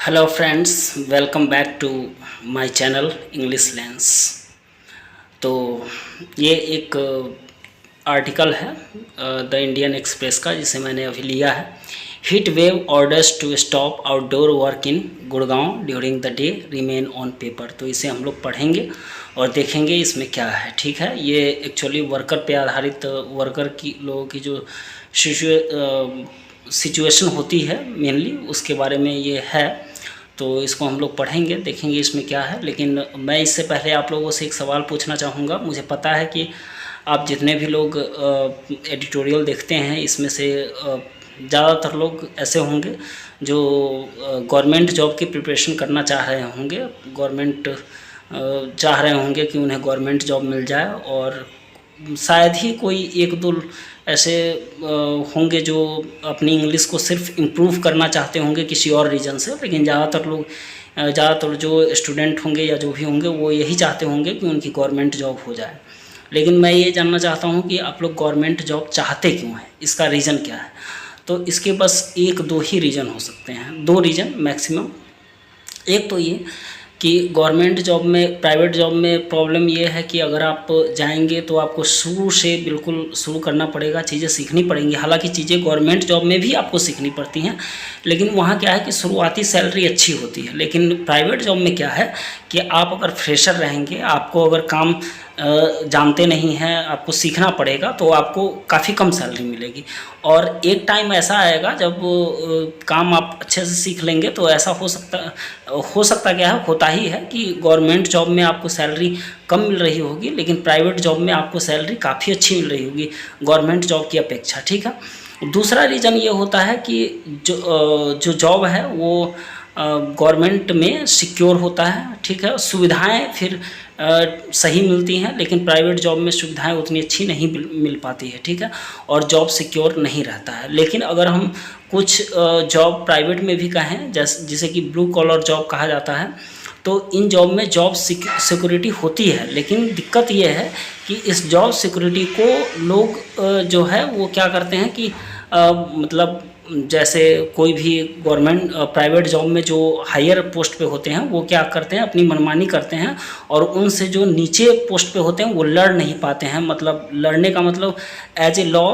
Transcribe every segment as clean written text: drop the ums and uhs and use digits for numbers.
Hello friends, welcome back to my channel English lens. तो ये एक आर्टिकल है द इंडियन एक्सप्रेस का, जिसे मैंने अभी लिया है। Heat wave orders to stop outdoor work in Gurgaon during the day remain on paper. तो इसे हम लोग पढ़ेंगे और देखेंगे इसमें क्या है। ठीक है, ये एक्चुअली वर्कर पे आधारित, वर्कर की लोगों की जो सिचुएशन होती है मेनली, उसके बारे में ये है। तो इसको हम लोग पढ़ेंगे, देखेंगे इसमें क्या है। लेकिन मैं इससे पहले आप लोगों से एक सवाल पूछना चाहूँगा। मुझे पता है कि आप जितने भी लोग एडिटोरियल देखते हैं, इसमें से ज़्यादातर लोग ऐसे होंगे जो गवर्नमेंट जॉब की प्रिपरेशन करना चाह रहे होंगे। चाह रहे होंगे कि उन्हें गवर्नमेंट जॉब मिल जाए, और शायद ही कोई एक दो ऐसे होंगे जो अपनी इंग्लिश को सिर्फ इम्प्रूव करना चाहते होंगे किसी और रीज़न से। लेकिन ज़्यादातर जो स्टूडेंट होंगे या जो भी होंगे, वो यही चाहते होंगे कि उनकी गवर्नमेंट जॉब हो जाए। लेकिन मैं ये जानना चाहता हूँ कि आप लोग गवर्नमेंट जॉब चाहते क्यों हैं, इसका रीज़न क्या है। तो इसके बस एक दो ही रीज़न हो सकते हैं, दो रीज़न मैक्सिमम। एक तो ये कि गवर्नमेंट जॉब में, प्राइवेट जॉब में प्रॉब्लम ये है कि अगर आप जाएंगे तो आपको शुरू से बिल्कुल शुरू करना पड़ेगा, चीज़ें सीखनी पड़ेंगी। हालांकि चीज़ें गवर्नमेंट जॉब में भी आपको सीखनी पड़ती हैं, लेकिन वहाँ क्या है कि शुरुआती सैलरी अच्छी होती है। लेकिन प्राइवेट जॉब में क्या है कि आप अगर फ्रेशर रहेंगे, आपको अगर काम जानते नहीं हैं, आपको सीखना पड़ेगा, तो आपको काफ़ी कम सैलरी मिलेगी। और एक टाइम ऐसा आएगा जब काम आप अच्छे से सीख लेंगे, तो ऐसा हो सकता क्या है, होता ही है कि गवर्नमेंट जॉब में आपको सैलरी कम मिल रही होगी, लेकिन प्राइवेट जॉब में आपको सैलरी काफ़ी अच्छी मिल रही होगी गवर्नमेंट जॉब की अपेक्षा। ठीक है। दूसरा रीज़न ये होता है कि जो जॉब है वो गवर्नमेंट में सिक्योर होता है। ठीक है, सुविधाएं फिर सही मिलती हैं, लेकिन प्राइवेट जॉब में सुविधाएं उतनी अच्छी नहीं मिल पाती है। ठीक है, और जॉब सिक्योर नहीं रहता है। लेकिन अगर हम कुछ जॉब प्राइवेट में भी कहें, जिसे कि ब्लू कॉलर जॉब कहा जाता है, तो इन जॉब में जॉब सिक्योरिटी होती है। लेकिन दिक्कत ये है कि इस जॉब सिक्योरिटी को लोग जो है वो क्या करते हैं कि मतलब जैसे कोई भी गवर्नमेंट प्राइवेट जॉब में जो हायर पोस्ट पे होते हैं, वो क्या करते हैं, अपनी मनमानी करते हैं, और उनसे जो नीचे पोस्ट पे होते हैं वो लड़ नहीं पाते हैं। मतलब लड़ने का मतलब एज ए लॉ,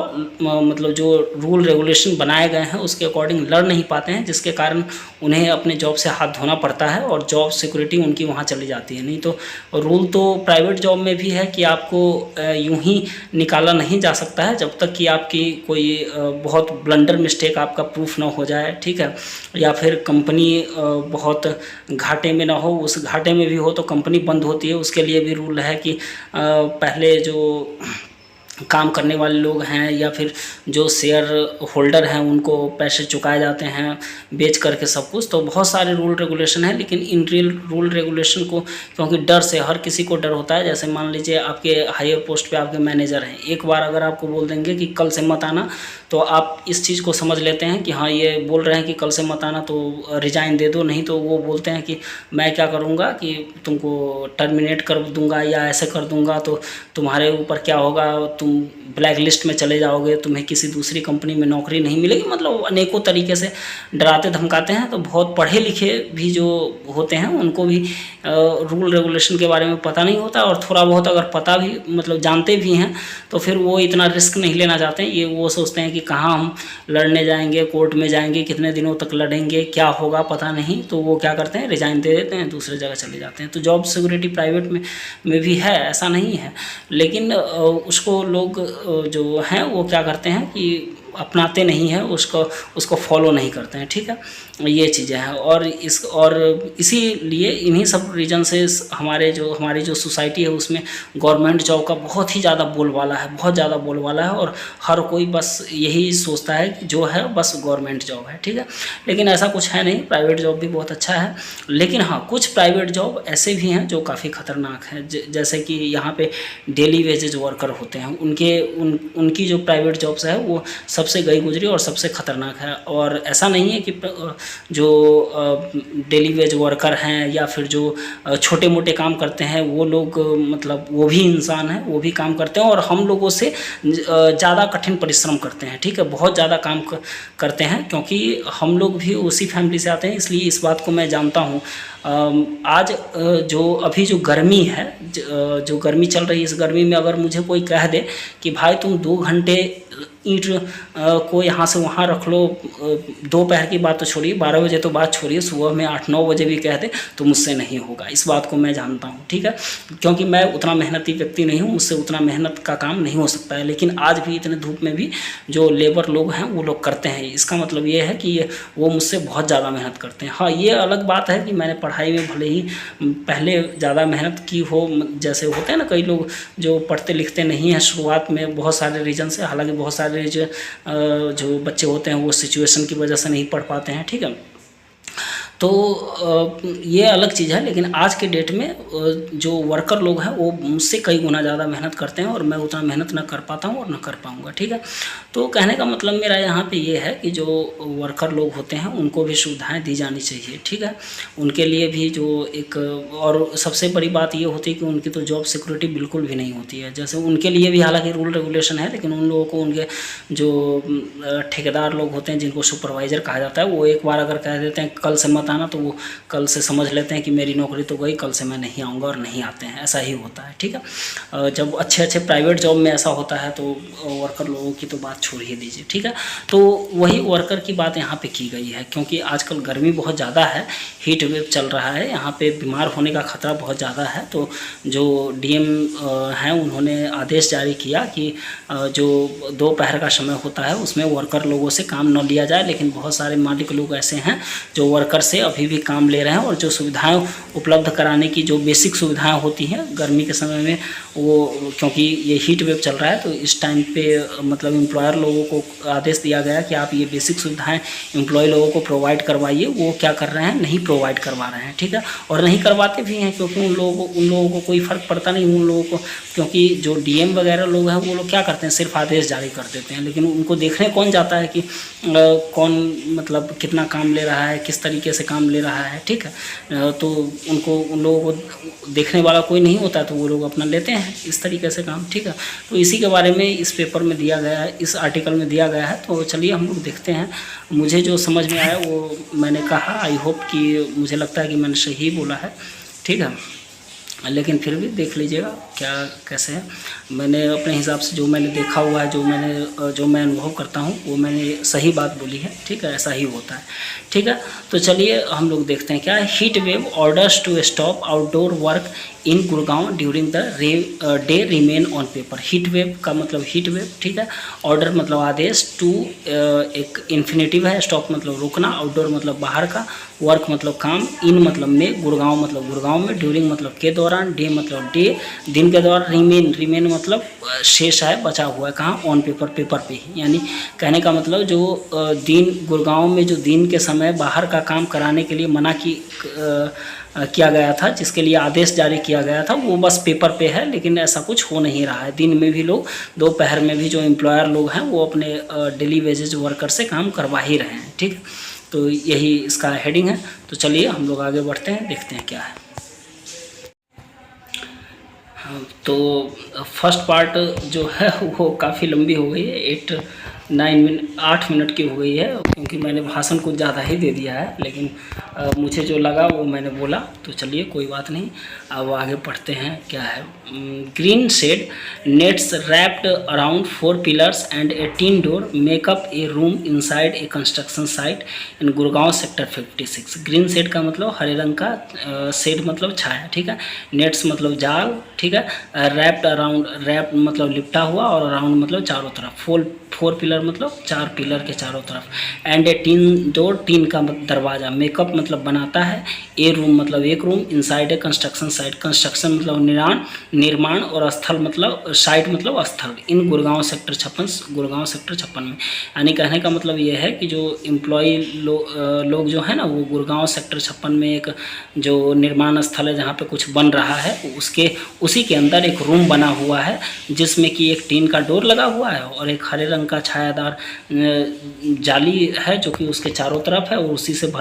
मतलब जो रूल रेगुलेशन बनाए गए हैं उसके अकॉर्डिंग लड़ नहीं पाते हैं, जिसके कारण उन्हें अपने जॉब से हाथ धोना पड़ता है और जॉब सिक्योरिटी उनकी वहाँ चली जाती है। नहीं तो रूल तो प्राइवेट जॉब में भी है कि आपको यूं ही निकाला नहीं जा सकता है जब तक कि आपकी कोई बहुत ब्लंडर मिस्टेक आपका प्रूफ ना हो जाए। ठीक है, या फिर कंपनी बहुत घाटे में ना हो, उस घाटे में भी हो तो कंपनी बंद होती है। उसके लिए भी रूल है कि पहले जो काम करने वाले लोग हैं या फिर जो शेयर होल्डर हैं उनको पैसे चुकाए जाते हैं बेच करके सब कुछ। तो बहुत सारे रूल रेगुलेशन हैं, लेकिन इन रूल रेगुलेशन को, क्योंकि डर से हर किसी को डर होता है। जैसे मान लीजिए आपके हायर पोस्ट पे आपके मैनेजर हैं, एक बार अगर आपको बोल देंगे कि कल से मत आना, तो आप इस चीज़ को समझ लेते हैं कि हाँ, ये बोल रहे हैं कि कल से मत आना तो रिजाइन दे दो। नहीं तो वो बोलते हैं कि मैं क्या करूँगा कि तुमको टर्मिनेट कर दूंगा या ऐसे कर दूंगा, तो तुम्हारे ऊपर क्या होगा, तुम ब्लैक लिस्ट में चले जाओगे, तुम्हें किसी दूसरी कंपनी में नौकरी नहीं मिलेगी। मतलब अनेकों तरीके से डराते धमकाते हैं। तो बहुत पढ़े लिखे भी जो होते हैं उनको भी रूल रेगुलेशन के बारे में पता नहीं होता, और थोड़ा बहुत अगर पता भी, मतलब जानते भी हैं, तो फिर वो इतना रिस्क नहीं लेना चाहते हैं। ये वो सोचते हैं कि कहाँ हम लड़ने जाएंगे, कोर्ट में जाएंगे, कितने दिनों तक लड़ेंगे, क्या होगा पता नहीं। तो वो क्या करते हैं, रिजाइन दे देते हैं, दूसरी जगह चले जाते हैं। तो जॉब सिक्योरिटी प्राइवेट में भी है, ऐसा नहीं है। लेकिन उसको लोग जो हैं वो क्या करते हैं कि अपनाते नहीं हैं, उसको फॉलो नहीं करते हैं। ठीक है, ये चीज़ें हैं। और इसीलिए इन्हीं सब रीज़न से हमारी जो सोसाइटी है उसमें गवर्नमेंट जॉब का बहुत ही ज़्यादा बोलबाला है, बहुत ज़्यादा बोलबाला है। और हर कोई बस यही सोचता है कि जो है बस गवर्नमेंट जॉब है। ठीक है, लेकिन ऐसा कुछ है नहीं, प्राइवेट जॉब भी बहुत अच्छा है। लेकिन हाँ, कुछ प्राइवेट जॉब ऐसे भी हैं जो काफ़ी ख़तरनाक हैं। जैसे कि यहाँ पे डेली वेजेज वर्कर होते हैं, उनकी जो प्राइवेट जॉब्स है वो सबसे गई गुजरी और सबसे ख़तरनाक है। और ऐसा नहीं है कि जो डेली वेज वर्कर हैं या फिर जो छोटे मोटे काम करते हैं वो लोग मतलब वो भी इंसान हैं, वो भी काम करते हैं और हम लोगों से ज़्यादा कठिन परिश्रम करते हैं, ठीक है, बहुत ज़्यादा काम करते हैं, क्योंकि हम लोग भी उसी फैमिली से आते हैं, इसलिए इस बात को मैं जानता हूँ। आज जो अभी जो गर्मी है, जो गर्मी चल रही है, इस गर्मी में अगर मुझे कोई कह दे कि भाई तुम 2 घंटे ईंट को यहाँ से वहाँ रख लो, दोपहर की बात तो छोड़िए, 12 बजे तो बात छोड़िए, सुबह में 8-9 बजे भी कह दे तो मुझसे नहीं होगा। इस बात को मैं जानता हूँ, ठीक है, क्योंकि मैं उतना मेहनती व्यक्ति नहीं हूँ, मुझसे उतना मेहनत का काम नहीं हो सकता है। लेकिन आज भी इतने धूप में भी जो लेबर लोग हैं वो लोग करते हैं। इसका मतलब ये है कि वो मुझसे बहुत ज़्यादा मेहनत करते हैं। हाँ, ये अलग बात है कि मैंने पढ़ाई में भले ही पहले ज़्यादा मेहनत की हो, जैसे होते हैं ना कई लोग जो पढ़ते लिखते नहीं हैं शुरुआत में बहुत सारे रीज़न से, हालांकि बहुत सारे जो बच्चे होते हैं वो सिचुएशन की वजह से नहीं पढ़ पाते हैं, ठीक है, तो ये अलग चीज़ है। लेकिन आज के डेट में जो वर्कर लोग हैं वो मुझसे कई गुना ज़्यादा मेहनत करते हैं और मैं उतना मेहनत ना कर पाता हूँ और ना कर पाऊँगा, ठीक है। तो कहने का मतलब मेरा यहाँ पे ये है कि जो वर्कर लोग होते हैं उनको भी सुविधाएं दी जानी चाहिए, ठीक है, उनके लिए भी जो एक, और सबसे बड़ी बात ये होती है कि उनकी तो जॉब सिक्योरिटी बिल्कुल भी नहीं होती है। जैसे उनके लिए भी हालांकि रूल रेगुलेशन है, लेकिन उन लोगों को उनके जो ठेकेदार लोग होते हैं जिनको सुपरवाइज़र कहा जाता है, वो एक बार अगर कह देते हैं कल से मत आना, तो वो कल से समझ लेते हैं कि मेरी नौकरी तो गई, कल से मैं नहीं आऊँगा, और नहीं आते हैं। ऐसा ही होता है, ठीक है। जब अच्छे प्राइवेट जॉब में ऐसा होता है तो वर्कर लोगों की तो बात छोड़ ही दीजिए, ठीक है। तो वही वर्कर की बात यहाँ पे की गई है, क्योंकि आजकल गर्मी बहुत ज़्यादा है, हीट वेव चल रहा है, यहाँ पे बीमार होने का खतरा बहुत ज़्यादा है। तो जो डीएम हैं उन्होंने आदेश जारी किया कि जो दोपहर का समय होता है उसमें वर्कर लोगों से काम न लिया जाए, लेकिन बहुत सारे मालिक लोग ऐसे हैं जो वर्कर से अभी भी काम ले रहे हैं, और जो सुविधाएं उपलब्ध कराने की जो बेसिक सुविधाएं होती हैं गर्मी के समय में, वो क्योंकि ये हीट वेव चल रहा है तो इस टाइम पे मतलब एम्प्लॉयर लोगों को आदेश दिया गया कि आप ये बेसिक सुविधाएं एम्प्लॉय लोगों को प्रोवाइड करवाइए। वो क्या कर रहे हैं, नहीं प्रोवाइड करवा रहे हैं, ठीक है, और नहीं करवाते भी हैं, क्योंकि उन लोगों को कोई फ़र्क पड़ता नहीं उन लोगों को, क्योंकि जो डीएम वगैरह लोग हैं वो लोग क्या करते हैं, सिर्फ आदेश जारी कर देते हैं, लेकिन उनको देखने कौन जाता है कि कौन मतलब कितना काम ले रहा है, किस तरीके से काम ले रहा है, ठीक है। तो उन लोगों को देखने वाला कोई नहीं होता, तो वो लोग अपना लेते हैं इस तरीके से काम, ठीक है। तो इसी के बारे में इस पेपर में दिया गया है, इस आर्टिकल में दिया गया है। तो चलिए हम लोग देखते हैं। मुझे जो समझ में आया वो मैंने कहा, आई होप कि मुझे लगता है कि मैंने सही बोला है, ठीक है, लेकिन फिर भी देख लीजिएगा क्या कैसे है। मैंने अपने हिसाब से जो मैंने देखा हुआ है, जो मैं अनुभव करता हूँ वो मैंने सही बात बोली है, ठीक है, ऐसा ही होता है, ठीक है। तो चलिए हम लोग देखते हैं क्या है। Heat wave orders to stop outdoor work in Gurgaon during the day remain on paper. Heat wave का मतलब हीट वेव, ठीक है, ऑर्डर मतलब आदेश, टू एक इन्फिनेटिव है, स्टॉप मतलब रुकना, आउटडोर मतलब बाहर का, वर्क मतलब काम, इन मतलब में, गुड़गांव मतलब गुड़गांव में, ड्यूरिंग मतलब के दौरान, डे मतलब डे दिन के दौरान, रिमेन मतलब शेष है, बचा हुआ है, कहाँ, ऑन पेपर पेपर पे ही। यानी कहने का मतलब जो दिन गुड़गांव में जो दिन के समय बाहर का काम कराने के लिए मना किया गया था, जिसके लिए आदेश जारी किया गया था, वो बस पेपर पे है, लेकिन ऐसा कुछ हो नहीं रहा है। दिन में भी लोग, दोपहर में भी जो एम्प्लॉयर लोग हैं वो अपने डेली वेजेज वर्कर से काम करवा ही रहे हैं, ठीक है। तो यही इसका हेडिंग है। तो चलिए हम लोग आगे बढ़ते हैं, देखते हैं क्या है। तो फर्स्ट पार्ट जो है वो काफ़ी लंबी हो गई है, 8 मिनट की हो गई है, क्योंकि मैंने भाषण कुछ ज़्यादा ही दे दिया है, लेकिन मुझे जो लगा वो मैंने बोला। तो चलिए कोई बात नहीं, अब आगे पढ़ते हैं क्या है। Green shade nets wrapped around 4 pillars and a tin door make up a room inside a construction site in Gurgaon sector 56। Green shade का मतलब हरे रंग का, शेड मतलब छाया, ठीक है, नेट्स मतलब जाल, ठीक है, रैप्ड अराउंड, रैप मतलब लिपटा हुआ, और अराउंड मतलब चारों तरफ, 4 पिलर मतलब 4 पिलर के चारों तरफ, and a tin door, tin का दरवाज़ा, मेकअप मतलब बनाता है, ए रूम मतलब एक room, inside a construction site, construction मतलब निर्माण, और स्थल मतलब साइट मतलब स्थल, इन गुड़गांव सेक्टर 56, गुड़गांव सेक्टर 56 में। यानी कहने का मतलब ये है कि जो एम्प्लॉय लोग जो है ना, वो गुड़गांव सेक्टर 56 में एक जो निर्माण स्थल है जहाँ पे कुछ बन रहा है, उसी के अंदर एक रूम बना हुआ है, जिसमें कि एक टीन का डोर लगा हुआ है और एक हरे रंग का छाया छायादार जाली है जो कि उसके चारों तरफ है, और उसी से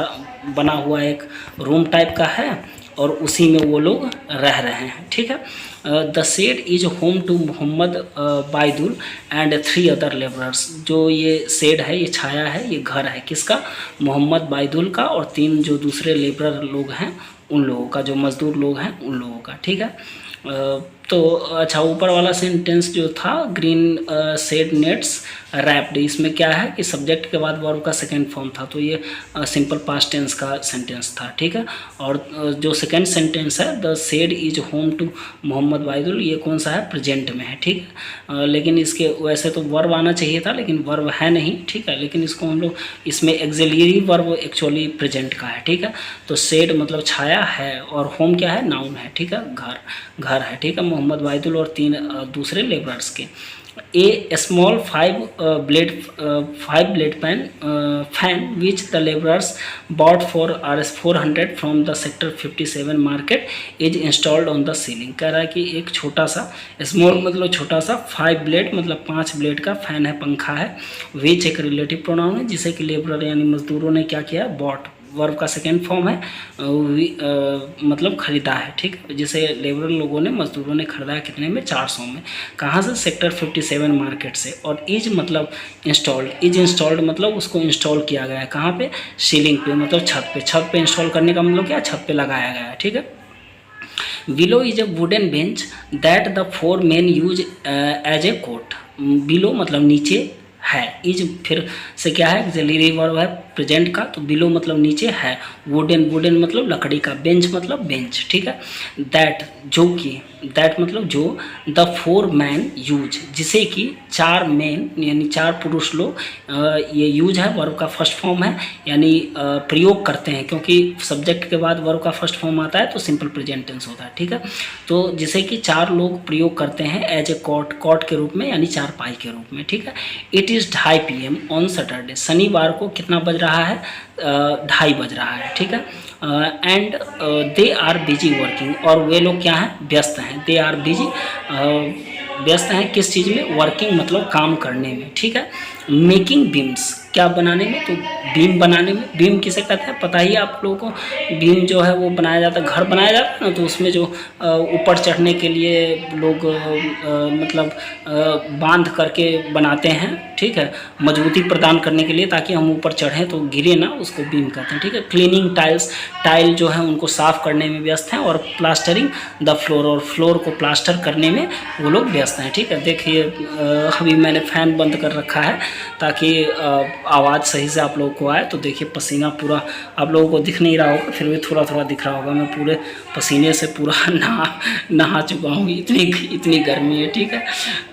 बना हुआ एक रूम टाइप का है, और उसी में वो लोग रह रहे हैं। ठीक है। The shed is home to Mohammad Baidul and 3 other labourers. जो ये शेड है, ये छाया है, ये घर है किसका? मोहम्मद बायदुल का, और 3 जो दूसरे लेबरर लोग हैं उन लोगों का, जो मज़दूर लोग हैं उन लोगों का। ठीक है। तो अच्छा, ऊपर वाला सेंटेंस जो था, ग्रीन शेड नेट्स रैप्ड, इसमें क्या है कि सब्जेक्ट के बाद वर्ब का सेकेंड फॉर्म था, तो ये सिंपल पास्ट टेंस का सेंटेंस था। ठीक है। और जो सेकेंड सेंटेंस है, the shed is home to Mohammad Baidul, ये कौन सा है? प्रेजेंट में है। ठीक है। लेकिन इसके वैसे तो वर्ब आना चाहिए था, लेकिन वर्ब है नहीं। ठीक है। लेकिन इसको हम लोग, इसमें एक्सिलरी वर्ब एक्चुअली प्रेजेंट का है। ठीक है। तो शेड मतलब छाया है, और होम क्या है? नाउन है। ठीक है। घर है। ठीक है। मोहम्मद बायदुल और 3 दूसरे लेबरर्स के। A small 5 blade fan which the laborers bought for Rs 400 from the sector 57 market is installed on the ceiling। कह रहा है कि एक छोटा सा, स्मॉल मतलब छोटा सा, 5 ब्लेड मतलब 5 ब्लेड का फैन है, पंखा है, विच एक रिलेटिव प्रोनाउन है, जिसे कि लेबरर यानी मजदूरों ने क्या किया? बॉट, वर्ब का सेकेंड फॉर्म है, मतलब खरीदा है। ठीक है। जिसे लेबर लोगों ने, मजदूरों ने खरीदा है कितने में? 400 में। कहाँ से? सेक्टर 57 मार्केट से। और इज मतलब इंस्टॉल्ड, इज इंस्टॉल्ड मतलब उसको इंस्टॉल किया गया है। कहाँ पे? सीलिंग पे, मतलब छत पे। छत पे इंस्टॉल करने का मतलब क्या? छत पे लगाया गया है। ठीक है। Below is a wooden bench that the 4 men use as a cot. Below मतलब नीचे है, इज फिर से क्या है? एक्सिलरी वर्ब है प्रेजेंट का, तो बिलो मतलब नीचे है, वुडन, वुडन मतलब लकड़ी का, बेंच मतलब बेंच। ठीक है। दैट जो कि, दैट मतलब जो, द 4 men यूज जिसे कि 4 men यानी 4 पुरुष लोग, ये यूज है, वर्ब का फर्स्ट फॉर्म है, यानी प्रयोग करते हैं, क्योंकि सब्जेक्ट के बाद वर्ब का फर्स्ट फॉर्म आता है तो सिंपल प्रेजेंट टेंस होता है। ठीक है। तो जिसे कि 4 लोग प्रयोग करते हैं एज ए कॉट, कॉट के रूप में, यानी चारपाई के रूप में। ठीक है। It is 2:30 PM on Saturday. शनिवार को कितना बज रहा है? 2:30 बज रहा है। ठीक है। And they are busy working, और वे लोग क्या हैं? व्यस्त हैं। दे आर बिजी, व्यस्त हैं किस चीज़ में? वर्किंग मतलब काम करने में। ठीक है। मेकिंग बीम्स, क्या बनाने में? तो बीम बनाने में। बीम किसे कहते हैं पता ही है आप लोगों को? बीम जो है वो बनाया जाता है, घर बनाया जाता है ना, तो उसमें जो ऊपर चढ़ने के लिए लोग मतलब बांध करके बनाते हैं। ठीक है। मजबूती प्रदान करने के लिए, ताकि हम ऊपर चढ़ें तो गिरे ना, उसको बीम कहते हैं। ठीक है। क्लीनिंग टाइल्स, टाइल जो है उनको साफ़ करने में व्यस्त हैं, और प्लास्टरिंग द फ्लोर, और फ्लोर को प्लास्टर करने में वो लोग व्यस्त हैं। ठीक है। देखिए अभी मैंने फ़ैन बंद कर रखा है ताकि आवाज़ सही से आप लोगों को आए। तो देखिए पसीना पूरा, आप लोगों को दिख नहीं रहा होगा, फिर भी थोड़ा थोड़ा दिख रहा होगा, मैं पूरे पसीने से पूरा नहा चुका हूँ, इतनी गर्मी है। ठीक है।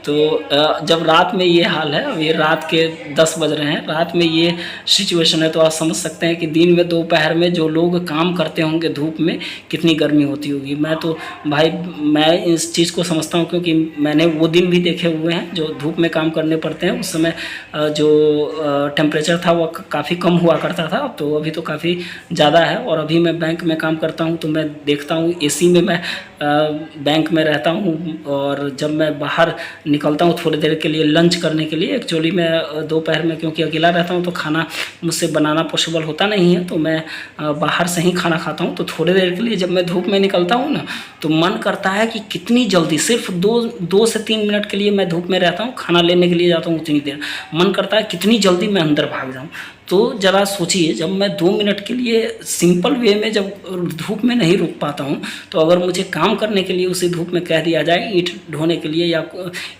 तो जब रात में ये हाल है, अभी रात के 10 बज रहे हैं, रात में ये सिचुएशन है, तो आप समझ सकते हैं कि दिन में दोपहर में जो लोग काम करते होंगे धूप में, कितनी गर्मी होती होगी। मैं तो भाई, मैं इस चीज़ को समझता हूँ, क्योंकि मैंने वो दिन भी देखे हुए हैं जो धूप में काम करने पड़ते हैं। उस समय जो टेम्परेचर था वो काफ़ी कम हुआ करता था, तो अभी तो काफ़ी ज़्यादा है। और अभी मैं बैंक में काम करता हूँ, तो मैं देखता हूँ एसी में मैं बैंक में रहता हूँ, और जब मैं बाहर निकलता हूँ थोड़ी देर के लिए लंच करने के लिए, एक्चुअली मैं दोपहर में क्योंकि अकेला रहता हूँ तो खाना मुझसे बनाना पॉसिबल होता नहीं है, तो मैं बाहर से ही खाना खाता हूँ। तो थोड़ी देर के लिए जब मैं धूप में निकलता हूँ ना, तो मन करता है कि कितनी जल्दी, सिर्फ 2 से 3 मिनट के लिए मैं धूप में रहता हूँ, खाना लेने के लिए जाता हूँ, उतनी देर मन करता है कितनी जल्दी मैं अंदर भाग जाऊँ। तो ज़रा सोचिए, जब मैं 2 मिनट के लिए सिंपल वे में जब धूप में नहीं रुक पाता हूँ, तो अगर मुझे काम करने के लिए उसी धूप में कह दिया जाए, ईंट ढोने के लिए या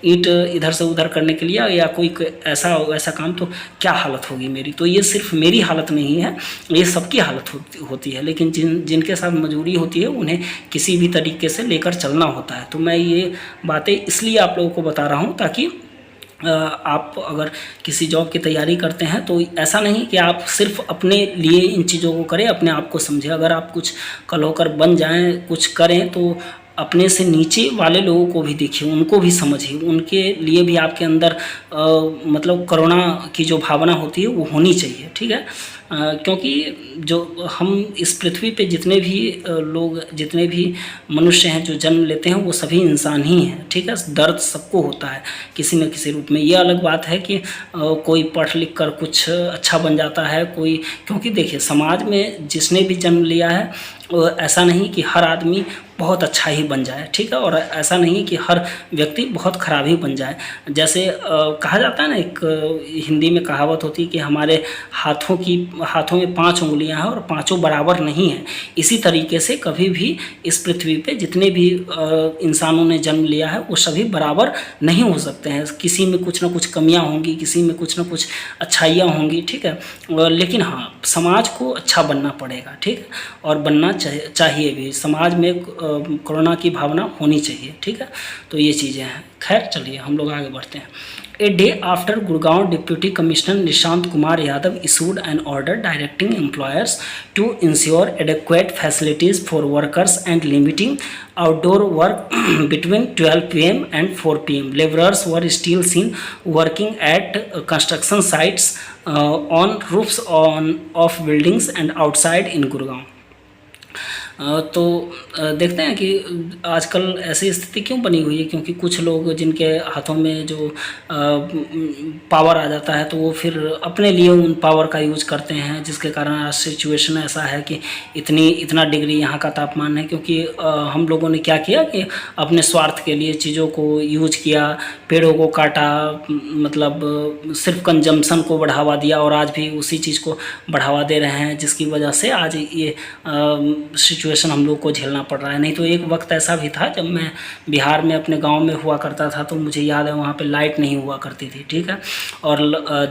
ईंट इधर से उधर करने के लिए, या कोई ऐसा वैसा काम, तो क्या हालत होगी मेरी। तो ये सिर्फ मेरी हालत नहीं है, ये सबकी हालत होती है। लेकिन जिनके साथ मजबूरी होती है, उन्हें किसी भी तरीके से लेकर चलना होता है। तो मैं ये बातें इसलिए आप लोगों को बता रहा हूँ, ताकि आप अगर किसी जॉब की तैयारी करते हैं तो ऐसा नहीं कि आप सिर्फ अपने लिए इन चीज़ों को करें, अपने आप को समझें। अगर आप कुछ कल होकर बन जाएं, कुछ करें, तो अपने से नीचे वाले लोगों को भी देखिए, उनको भी समझिए, उनके लिए भी आपके अंदर मतलब करुणा की जो भावना होती है वो होनी चाहिए। ठीक है। क्योंकि जो हम इस पृथ्वी पे जितने भी लोग, जितने भी मनुष्य हैं जो जन्म लेते हैं, वो सभी इंसान ही हैं, ठीक है। दर्द सबको होता है किसी न किसी रूप में। ये अलग बात है कि कोई पढ़ लिख कर कुछ अच्छा बन जाता है, कोई, क्योंकि देखिए समाज में जिसने भी जन्म लिया है, ऐसा नहीं कि हर आदमी बहुत अच्छा ही बन जाए, ठीक है, और ऐसा नहीं कि हर व्यक्ति बहुत ख़राब ही बन जाए। जैसे कहा जाता है ना, एक हिंदी में कहावत होती है कि हमारे हाथों में 5 उंगलियां हैं और पांचों बराबर नहीं हैं। इसी तरीके से कभी भी इस पृथ्वी पे जितने भी इंसानों ने जन्म लिया है वो सभी बराबर नहीं हो सकते हैं। किसी में कुछ ना कुछ कमियां होंगी, किसी में कुछ ना कुछ अच्छाइयाँ होंगी, ठीक है। लेकिन हाँ, समाज को अच्छा बनना पड़ेगा, ठीक है, और बनना चाहिए भी। समाज में करुणा की भावना होनी चाहिए, ठीक है। तो ये चीज़ें हैं। खैर चलिए हम लोग आगे बढ़ते हैं। A day after Gurgaon Deputy Commissioner Nishant Kumar Yadav issued an order directing employers to ensure adequate facilities for workers and limiting outdoor work between 12 p.m. and 4 p.m. Laborers were still seen working at construction sites, on roofs of buildings and outside in Gurgaon. तो देखते हैं कि आजकल ऐसी स्थिति क्यों बनी हुई है, क्योंकि कुछ लोग जिनके हाथों में जो पावर आ जाता है तो वो फिर अपने लिए उन पावर का यूज करते हैं, जिसके कारण आज सिचुएशन ऐसा है कि इतना डिग्री यहाँ का तापमान है। क्योंकि हम लोगों ने क्या किया कि अपने स्वार्थ के लिए चीज़ों को यूज किया, पेड़ों को काटा, मतलब सिर्फ कंजम्पशन को बढ़ावा दिया, और आज भी उसी चीज़ को बढ़ावा दे रहे हैं, जिसकी वजह से आज ये सिचुएशन हम लोग को झेलना पड़ रहा है। नहीं तो एक वक्त ऐसा भी था जब मैं बिहार में अपने गांव में हुआ करता था, तो मुझे याद है वहाँ पे लाइट नहीं हुआ करती थी, ठीक है। और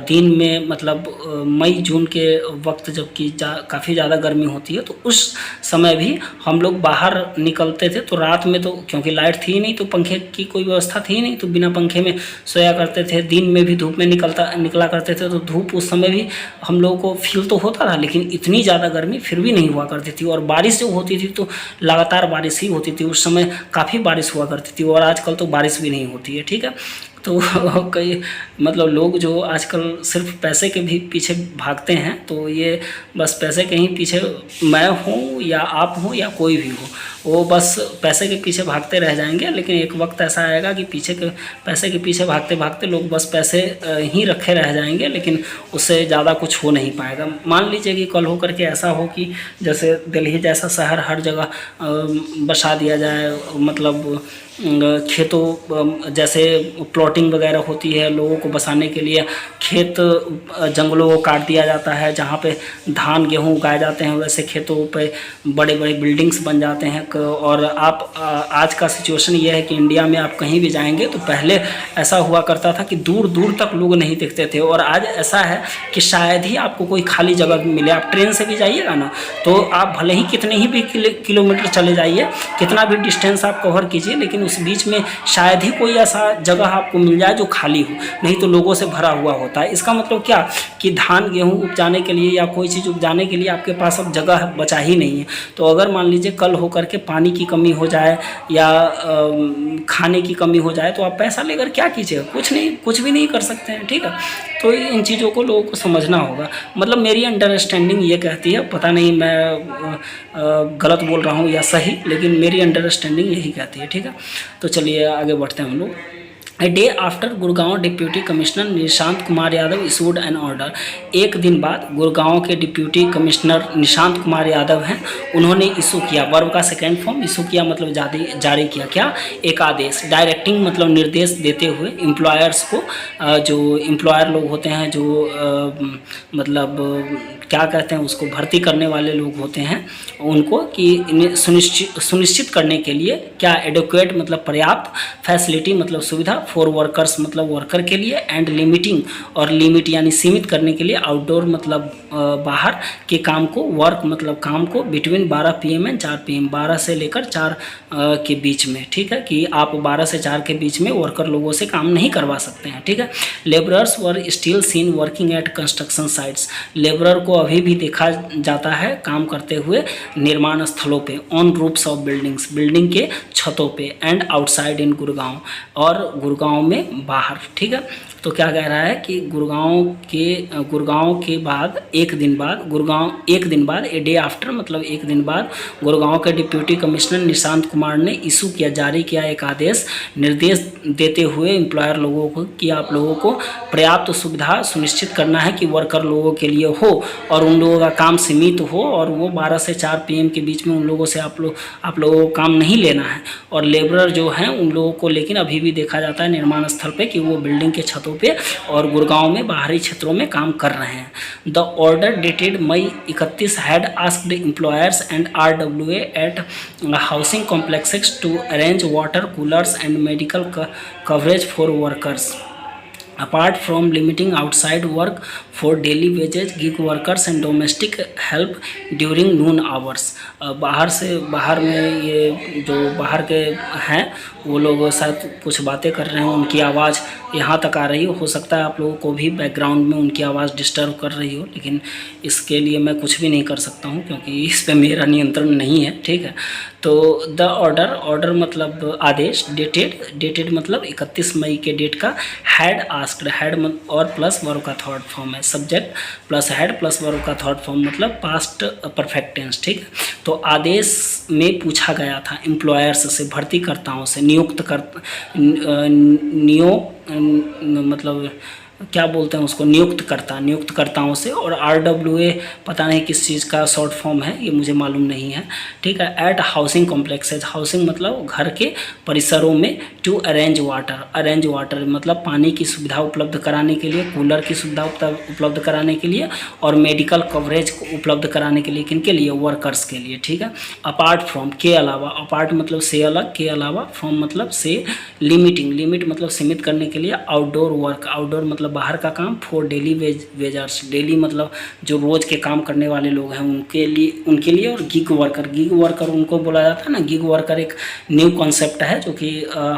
दिन में मतलब मई जून के वक्त जबकि काफ़ी ज़्यादा गर्मी होती है, तो उस समय भी हम लोग बाहर निकलते थे, तो रात में तो क्योंकि लाइट थी नहीं तो पंखे की कोई व्यवस्था थी नहीं, तो बिना पंखे में सोया करते थे। दिन में भी धूप में निकला करते थे, तो धूप उस समय भी हम लोगों को फील तो होता था, लेकिन इतनी ज़्यादा गर्मी फिर भी नहीं हुआ करती थी। और बारिश जो होती थी तो लगातार बारिश ही होती थी, उस समय काफ़ी बारिश हुआ करती थी, और आजकल तो बारिश भी नहीं होती है, ठीक है। तो कई मतलब लोग जो आजकल सिर्फ पैसे के भी पीछे भागते हैं, तो ये बस पैसे के ही पीछे, मैं हूँ या आप हो या कोई भी हो, वो बस पैसे के पीछे भागते रह जाएंगे। लेकिन एक वक्त ऐसा आएगा कि पैसे के पीछे भागते भागते लोग बस पैसे ही रखे रह जाएंगे, लेकिन उससे ज़्यादा कुछ हो नहीं पाएगा। मान लीजिए कि कल हो करके ऐसा हो कि जैसे दिल्ली जैसा शहर हर जगह बसा दिया जाए, मतलब खेतों जैसे प्लॉटिंग वगैरह होती है, लोगों को बसाने के लिए खेत जंगलों को काट दिया जाता है, जहाँ पे धान गेहूँ उगाए जाते हैं, वैसे खेतों पे बड़े बड़े बिल्डिंग्स बन जाते हैं। और आप आज का सिचुएशन ये है कि इंडिया में आप कहीं भी जाएंगे तो पहले ऐसा हुआ करता था कि दूर दूर तक लोग नहीं दिखते थे, और आज ऐसा है कि शायद ही आपको कोई खाली जगह मिले। आप ट्रेन से भी जाइएगा ना, तो आप भले ही कितने ही भी किलोमीटर चले जाइए, कितना भी डिस्टेंस आप कवर कीजिए, लेकिन उस बीच में शायद ही कोई ऐसा जगह आपको मिल जाए जो खाली हो, नहीं तो लोगों से भरा हुआ होता है। इसका मतलब क्या कि धान गेहूँ उपजाने के लिए या कोई चीज़ उपजाने के लिए आपके पास अब जगह बचा ही नहीं है। तो अगर मान लीजिए कल हो करके पानी की कमी हो जाए या खाने की कमी हो जाए, तो आप पैसा लेकर क्या कीजिएगा? कुछ भी नहीं कर सकते हैं, ठीक है। तो इन चीज़ों को लोगों को समझना होगा। मतलब मेरी अंडरस्टैंडिंग ये कहती है, पता नहीं मैं गलत बोल रहा हूँ या सही, लेकिन मेरी अंडरस्टैंडिंग यही कहती है, ठीक है। तो चलिए आगे बढ़ते हैं हम लोग। A day after Gurgaon deputy commissioner Nishant Kumar Yadav issued N order, एक दिन बाद गुड़गांव के डिप्यूटी कमिश्नर निशांत कुमार यादव हैं, उन्होंने इशू किया, वर्ब का सेकेंड फॉर्म इशू किया मतलब जारी किया क्या, एक आदेश। डायरेक्टिंग मतलब निर्देश देते हुए एम्प्लॉयर्स को, जो एम्प्लॉयर लोग होते हैं, जो मतलब क्या कहते हैं उसको, भर्ती करने वाले लोग होते हैं, उनको कि इन्हें सुनिश्चित करने के लिए क्या, एडुकेट मतलब पर्याप्त, फैसिलिटी मतलब सुविधा, फॉर वर्कर्स मतलब वर्कर के लिए, एंड लिमिटिंग और लिमिट यानी सीमित करने के लिए, आउटडोर मतलब बाहर के काम को, वर्क मतलब काम को, बिटवीन 12 PM एंड 4 PM, 12 से लेकर 4 के बीच में, ठीक है, कि आप 12 से 4 के बीच में वर्कर लोगों से काम नहीं करवा सकते हैं, ठीक है। Labourers were still seen working at construction sites, labourer को अभी भी देखा जाता है काम करते हुए निर्माण स्थलों पे, on roofs of buildings, building के छतों पे, एंड आउटसाइड इन गुड़गांव, और गुड़गांव में बाहर। ठीक है, तो क्या कह रहा है कि गुड़गांव के बाद एक दिन बाद ए डे आफ्टर, मतलब एक दिन बाद गुड़गांव के डिप्टी कमिश्नर निशांत कुमार ने जारी किया एक निर्देश देते हुए एम्प्लॉयर लोगों को कि आप लोगों को पर्याप्त सुविधा सुनिश्चित करना है कि वर्कर लोगों के लिए हो और उन लोगों का काम सीमित हो, और वो 12 से 4 PM के बीच में उन लोगों से आप लोगों को काम नहीं लेना है। और लेबरर जो हैं उन लोगों को लेकिन अभी भी देखा जाता है निर्माण स्थल पे कि वो बिल्डिंग के छतों पे और गुड़गांव में बाहरी क्षेत्रों में काम कर रहे हैं। The order dated May 31 had asked employers and RWA at housing complexes to arrange water coolers and medical coverage for workers. Apart from limiting outside work for daily wages, gig workers and domestic help during noon hours. बाहर में ये जो बाहर के हैं वो लोग साथ कुछ बातें कर रहे हैं, उनकी आवाज़ यहाँ तक आ रही हो सकता है आप लोगों को भी बैकग्राउंड में उनकी आवाज़ डिस्टर्ब कर रही हो, लेकिन इसके लिए मैं कुछ भी नहीं कर सकता हूँ क्योंकि इस पे मेरा नियंत्रण नहीं है। ठीक है, तो द ऑर्डर मतलब आदेश, डेटेड मतलब 31 मई के डेट का, हैड आस्क्ड, हैड और प्लस वर्ब का थर्ड फॉर्म है, subject plus had plus verb का थर्ड फॉर्म मतलब पास्ट परफेक्ट टेंस। ठीक है, तो आदेश में पूछा गया था एम्प्लॉयर्स से, भर्तीकर्ताओं से, मतलब क्या बोलते हैं उसको, नियुक्तकर्ताओं से, और RWA पता नहीं किस चीज़ का शॉर्ट फॉर्म है, ये मुझे मालूम नहीं है। ठीक है, एट हाउसिंग कॉम्प्लेक्सेज, हाउसिंग मतलब घर के परिसरों में, टू अरेंज वाटर मतलब पानी की सुविधा उपलब्ध कराने के लिए, कूलर की सुविधा उपलब्ध कराने के लिए, और मेडिकल कवरेज उपलब्ध कराने के लिए, किनके लिए, वर्कर्स के लिए। ठीक है, अपार्ट फ्रॉम के अलावा, अपार्ट मतलब से अलग, के अलावा, फ्रॉम मतलब से, लिमिट मतलब सीमित करने के लिए, आउटडोर वर्क, आउटडोर मतलब बाहर का काम, फॉर डेली वेजर्स, डेली मतलब जो रोज़ के काम करने वाले लोग हैं उनके लिए, और गिग वर्कर उनको बोला जाता है ना। गिग वर्कर एक न्यू कॉन्सेप्ट है जो कि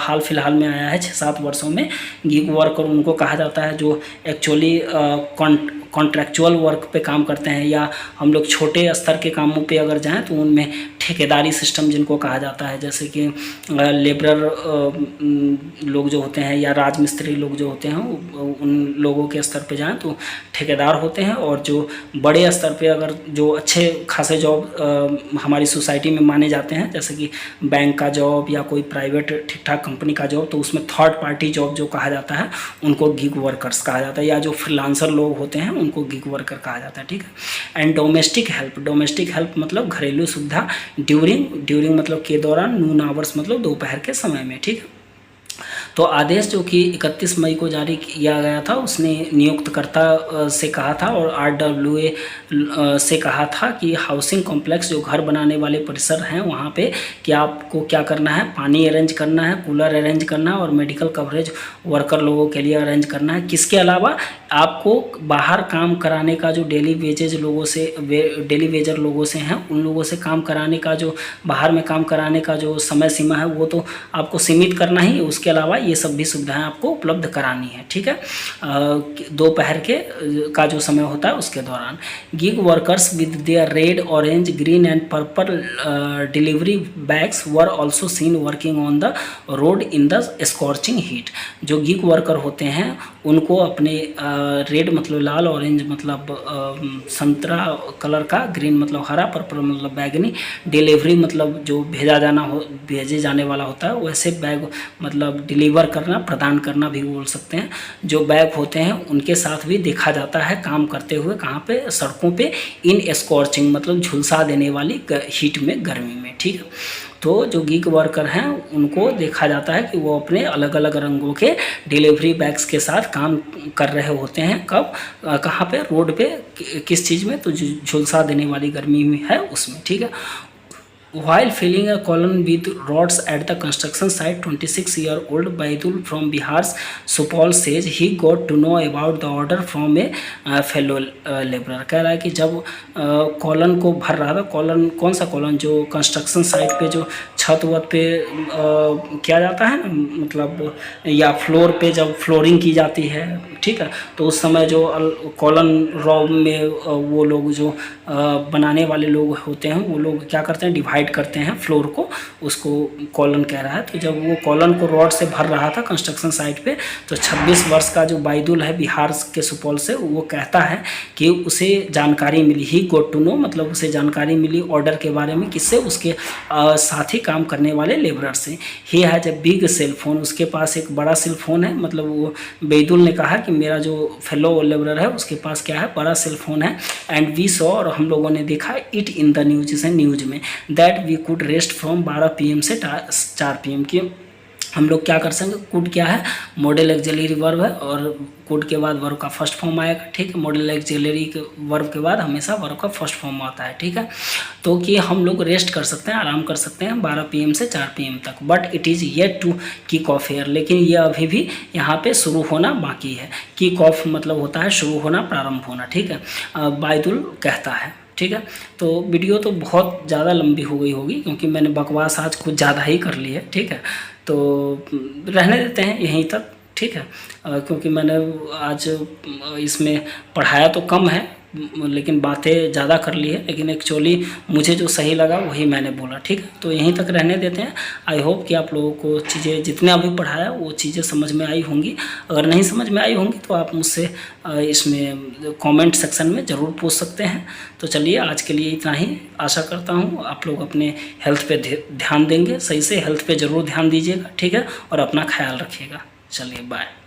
हाल फिलहाल में आया है 6-7 वर्षों में। गिग वर्कर उनको कहा जाता है जो एक्चुअली कॉन्ट्रैक्चुअल वर्क पे काम करते हैं, या हम लोग छोटे स्तर के कामों पे अगर जाएं तो उनमें ठेकेदारी सिस्टम जिनको कहा जाता है, जैसे कि लेबरर लोग जो होते हैं या राजमिस्त्री लोग जो होते हैं उन लोगों के स्तर पे जाएं तो ठेकेदार होते हैं, और जो बड़े स्तर पे अगर जो अच्छे खासे जॉब हमारी सोसाइटी में माने जाते हैं, जैसे कि बैंक का जॉब या कोई प्राइवेट ठीक ठाक कंपनी का जॉब, तो उसमें थर्ड पार्टी जॉब जो कहा जाता है उनको गिग वर्कर्स कहा जाता है, या जो फ्रीलांसर लोग होते हैं उनको गिग वर्कर कहा जाता है। ठीक है, एंड डोमेस्टिक हेल्प मतलब घरेलू सुविधा, ड्यूरिंग मतलब के दौरान, नून आवर्स मतलब दोपहर के समय में। ठीक है, तो आदेश जो कि 31 मई को जारी किया गया था उसने नियुक्तकर्ता से कहा था और RWA से कहा था कि हाउसिंग कॉम्प्लेक्स जो घर बनाने वाले परिसर हैं वहाँ पे कि आपको क्या करना है, पानी अरेंज करना है, कूलर अरेंज करना है, और मेडिकल कवरेज वर्कर लोगों के लिए अरेंज करना है। किसके अलावा आपको बाहर काम कराने का जो डेली वेजर लोगों से हैं उन लोगों से काम कराने का जो बाहर में काम कराने का जो समय सीमा है वो तो आपको सीमित करना ही, उसके अलावा ये सब भी सुविधाएं आपको उपलब्ध करानी है। ठीक है, दोपहर का जो समय होता है उसके दौरान। Gig workers with their red, orange, green and purple delivery bags were also seen working on the road in the scorching heat. जो गिग वर्कर होते हैं उनको अपने रेड मतलब लाल, ऑरेंज मतलब संतरा कलर का, ग्रीन मतलब हरा, पर्पल मतलब बैगनी, डिलीवरी मतलब जो भेजे जाने वाला होता है, वैसे बैग मतलब डिलीवर करना, प्रदान करना भी बोल सकते हैं। जो बैग होते हैं उनके साथ भी देखा जाता है काम करते हुए, कहाँ पे, सड़कों पे, इन स्कॉर्चिंग मतलब झुलसा देने वाली हीट में, गर्मी में। ठीक है, तो जो गिग वर्कर हैं उनको देखा जाता है कि वो अपने अलग अलग रंगों के डिलीवरी बैग्स के साथ काम कर रहे होते हैं। कब, कहाँ पे, रोड पे, किस चीज़ में, तो झुलसा देने वाली गर्मी में है उसमें। ठीक है, while filling a column with rods at the construction site, 26-year-old Baidul from Bihar's Supaul says he got to know about the order from a fellow laborer। कह रहा है कि जब कॉलन को भर रहा था, कॉलन कौन सा कॉलन, जो कंस्ट्रक्शन साइट पे जो छत वत पे किया जाता है ना, मतलब या फ्लोर पे जब फ्लोरिंग की जाती है, ठीक है, तो उस समय जो कॉलन रॉ में वो लोग जो बनाने वाले लोग होते हैं वो लोग क्या करते हैं, डिवाइड डिवाइड करते हैं फ्लोर को, उसको कॉलन कह रहा है। तो जब वो कॉलन को रॉड से भर रहा था कंस्ट्रक्शन साइट पे, तो 26 वर्ष का जो बाइदुल है बिहार के सुपौल से, वो कहता है कि उसे जानकारी मिली, ही गोट टू नो, मतलब उसे जानकारी मिली ऑर्डर के बारे में, किससे, उसके साथ ही काम करने वाले लेबरर से। He has a big cell phone, उसके पास एक बड़ा सेल फोन है, मतलब वो बैदुल ने कहा कि मेरा जो फेलो लेबरर है उसके पास क्या है, बड़ा सेल फोन है। एंड वी सॉ, और हम लोगों ने देखा, इट इन द न्यूज, इसे न्यूज में, that we could rest from 12 PM से 4 PM की हम लोग क्या कर सकेंगे। कुड क्या है, मॉडल एक्सिलरी वर्ब है, और कुड के बाद वर्ब का फर्स्ट फॉर्म आएगा, ठीक है। मॉडल एक्सिलरी के वर्ब के बाद हमेशा वर्ब का फर्स्ट फॉर्म आता है, ठीक है। तो कि हम लोग रेस्ट कर सकते हैं, आराम कर सकते हैं 12 PM से 4 PM तक। But it is yet to kick off air, लेकिन ये अभी भी यहाँ पे शुरू होना बाकी है। किक ऑफ मतलब होता है शुरू होना, प्रारंभ होना, ठीक है, बाइदुल कहता है, ठीक है। तो वीडियो तो बहुत ज़्यादा लंबी हो गई होगी, क्योंकि मैंने बकवास आज कुछ ज़्यादा ही कर ली है, ठीक है। तो रहने देते हैं यहीं तक, ठीक है, क्योंकि मैंने आज इसमें पढ़ाया तो कम है, लेकिन बातें ज़्यादा कर ली है, लेकिन एक्चुअली मुझे जो सही लगा वही मैंने बोला, ठीक है। तो यहीं तक रहने देते हैं। आई होप कि आप लोगों को चीज़ें जितने अभी पढ़ाया वो चीज़ें समझ में आई होंगी। अगर नहीं समझ में आई होंगी तो आप मुझसे इसमें कमेंट सेक्शन में ज़रूर पूछ सकते हैं। तो चलिए आज के लिए इतना ही। आशा करता हूँ आप लोग अपने हेल्थ पे ध्यान देंगे, सही से हेल्थ पे ज़रूर ध्यान दीजिएगा, ठीक है, और अपना ख्याल रखिएगा। चलिए बाय।